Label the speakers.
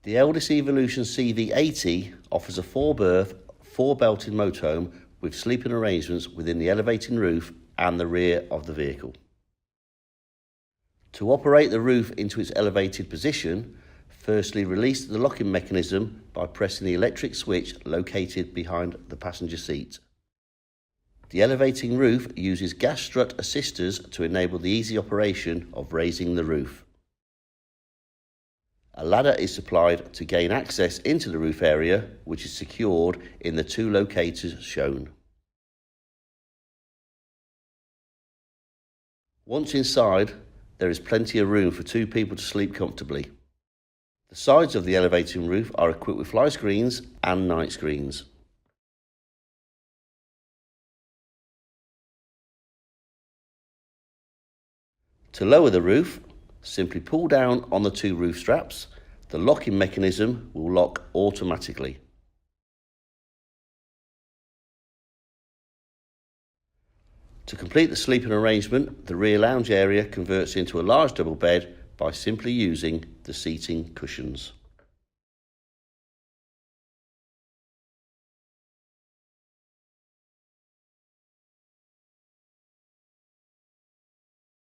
Speaker 1: The Elddis Evolution CV80 offers a 4-berth, 4-belted motorhome with sleeping arrangements within the elevating roof and the rear of the vehicle. To operate the roof into its elevated position, firstly release the locking mechanism by pressing the electric switch located behind the passenger seat. The elevating roof uses gas strut assisters to enable the easy operation of raising the roof. A ladder is supplied to gain access into the roof area, which is secured in the 2 locators shown. Once inside, there is plenty of room for 2 people to sleep comfortably. The sides of the elevating roof are equipped with fly screens and night screens. To lower the roof, simply pull down on the 2 roof straps. The locking mechanism will lock automatically. To complete the sleeping arrangement, the rear lounge area converts into a large double bed by simply using the seating cushions.